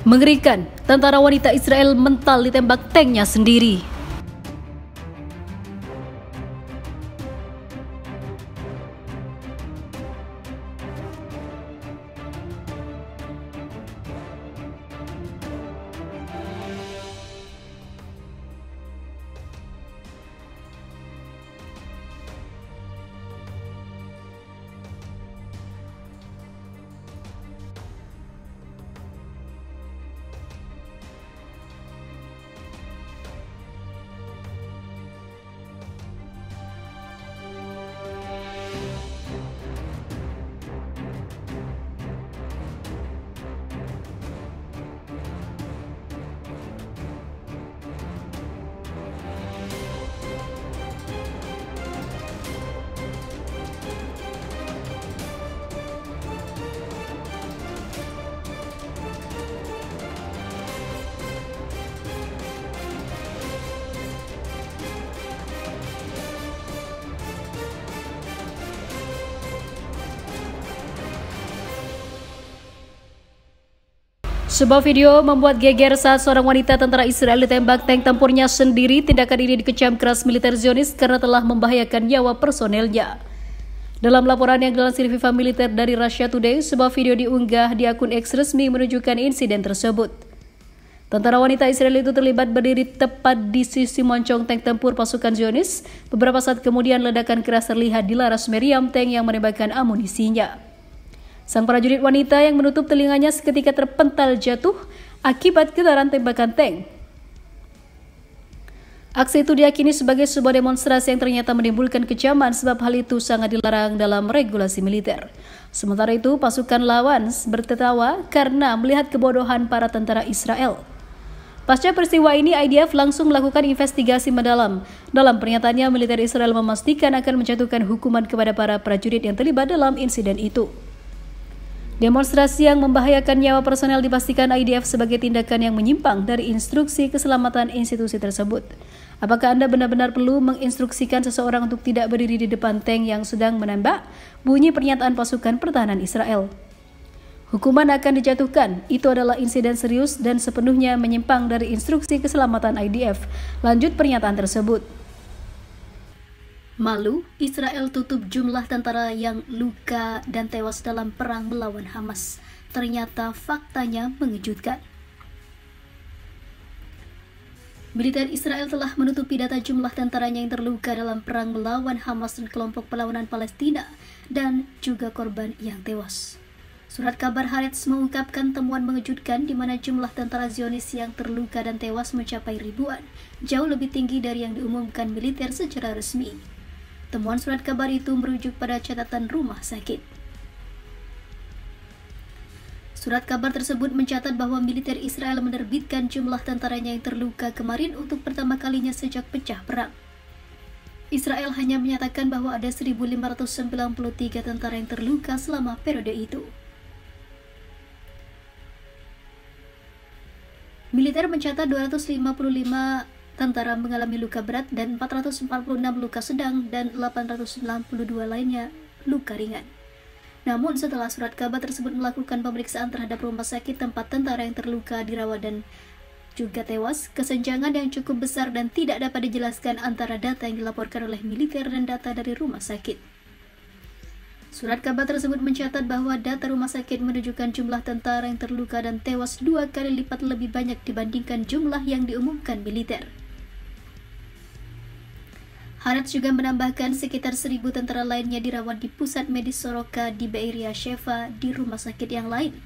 Mengerikan, tentara wanita Israel mental ditembak tanknya sendiri. Sebuah video membuat geger saat seorang wanita tentara Israel ditembak tank tempurnya sendiri. Tindakan ini dikecam keras militer Zionis karena telah membahayakan nyawa personelnya. Dalam laporan yang dilansir Viva Militer dari Russia Today, sebuah video diunggah di akun X resmi menunjukkan insiden tersebut. Tentara wanita Israel itu terlibat berdiri tepat di sisi moncong tank tempur pasukan Zionis. Beberapa saat kemudian ledakan keras terlihat di laras meriam tank yang menembakkan amunisinya. Sang prajurit wanita yang menutup telinganya seketika terpental jatuh akibat getaran tembakan tank. Aksi itu diyakini sebagai sebuah demonstrasi yang ternyata menimbulkan kecaman sebab hal itu sangat dilarang dalam regulasi militer. Sementara itu, pasukan lawan bertertawa karena melihat kebodohan para tentara Israel. Pasca peristiwa ini, IDF langsung melakukan investigasi mendalam. Dalam pernyataannya, militer Israel memastikan akan menjatuhkan hukuman kepada para prajurit yang terlibat dalam insiden itu. Demonstrasi yang membahayakan nyawa personel dipastikan IDF sebagai tindakan yang menyimpang dari instruksi keselamatan institusi tersebut. Apakah Anda benar-benar perlu menginstruksikan seseorang untuk tidak berdiri di depan tank yang sedang menembak? Bunyi pernyataan pasukan pertahanan Israel. Hukuman akan dijatuhkan. Itu adalah insiden serius dan sepenuhnya menyimpang dari instruksi keselamatan IDF. Lanjut pernyataan tersebut. Malu, Israel tutup jumlah tentara yang luka dan tewas dalam perang melawan Hamas. Ternyata faktanya mengejutkan. Militer Israel telah menutupi data jumlah tentaranya yang terluka dalam perang melawan Hamas dan kelompok perlawanan Palestina dan juga korban yang tewas. Surat kabar Haaretz mengungkapkan temuan mengejutkan di mana jumlah tentara Zionis yang terluka dan tewas mencapai ribuan, jauh lebih tinggi dari yang diumumkan militer secara resmi. Temuan surat kabar itu merujuk pada catatan rumah sakit. Surat kabar tersebut mencatat bahwa militer Israel menerbitkan jumlah tentaranya yang terluka kemarin untuk pertama kalinya sejak pecah perang. Israel hanya menyatakan bahwa ada 1.593 tentara yang terluka selama periode itu. Militer mencatat 255 tentara mengalami luka berat dan 446 luka sedang dan 892 lainnya luka ringan. Namun setelah surat kabar tersebut melakukan pemeriksaan terhadap rumah sakit tempat tentara yang terluka dirawat dan juga tewas, kesenjangan yang cukup besar dan tidak dapat dijelaskan antara data yang dilaporkan oleh militer dan data dari rumah sakit. Surat kabar tersebut mencatat bahwa data rumah sakit menunjukkan jumlah tentara yang terluka dan tewas 2 kali lipat lebih banyak dibandingkan jumlah yang diumumkan militer. Haaretz juga menambahkan sekitar 1.000 tentara lainnya dirawat di pusat medis Soroka di Be'er Sheva di rumah sakit yang lain.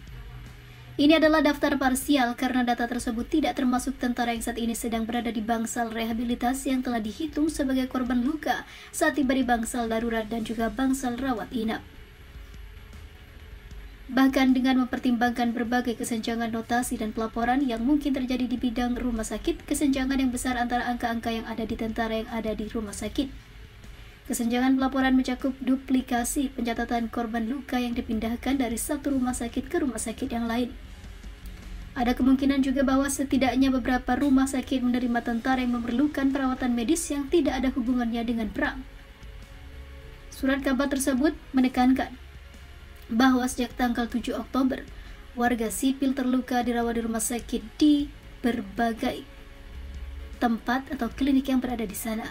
Ini adalah daftar parsial karena data tersebut tidak termasuk tentara yang saat ini sedang berada di bangsal rehabilitasi yang telah dihitung sebagai korban luka saat tiba di bangsal darurat dan juga bangsal rawat inap. Bahkan dengan mempertimbangkan berbagai kesenjangan notasi dan pelaporan yang mungkin terjadi di bidang rumah sakit, kesenjangan yang besar antara angka-angka yang ada di tentara yang ada di rumah sakit. Kesenjangan pelaporan mencakup duplikasi pencatatan korban luka yang dipindahkan dari satu rumah sakit ke rumah sakit yang lain. Ada kemungkinan juga bahwa setidaknya beberapa rumah sakit menerima tentara yang memerlukan perawatan medis yang tidak ada hubungannya dengan perang. Surat kabar tersebut menekankan bahwa sejak tanggal 7 Oktober, Warga sipil terluka dirawat di rumah sakit di berbagai tempat atau klinik yang berada di sana.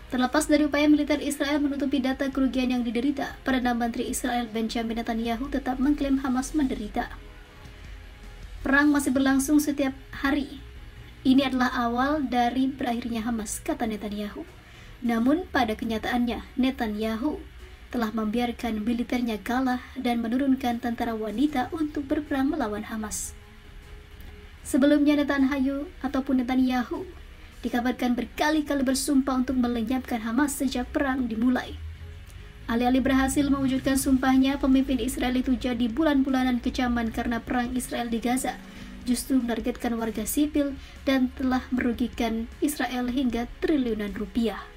Terlepas dari upaya militer Israel menutupi data kerugian yang diderita, Perdana Menteri Israel Benjamin Netanyahu tetap mengklaim Hamas menderita. Perang masih berlangsung setiap hari. Ini adalah awal dari berakhirnya Hamas, kata Netanyahu. Namun pada kenyataannya, Netanyahu telah membiarkan militernya kalah dan menurunkan tentara wanita untuk berperang melawan Hamas. Sebelumnya Netanyahu dikabarkan berkali-kali bersumpah untuk melenyapkan Hamas sejak perang dimulai. Alih-alih berhasil mewujudkan sumpahnya, pemimpin Israel itu jadi bulan-bulanan kecaman karena perang Israel di Gaza justru menargetkan warga sipil dan telah merugikan Israel hingga triliunan rupiah.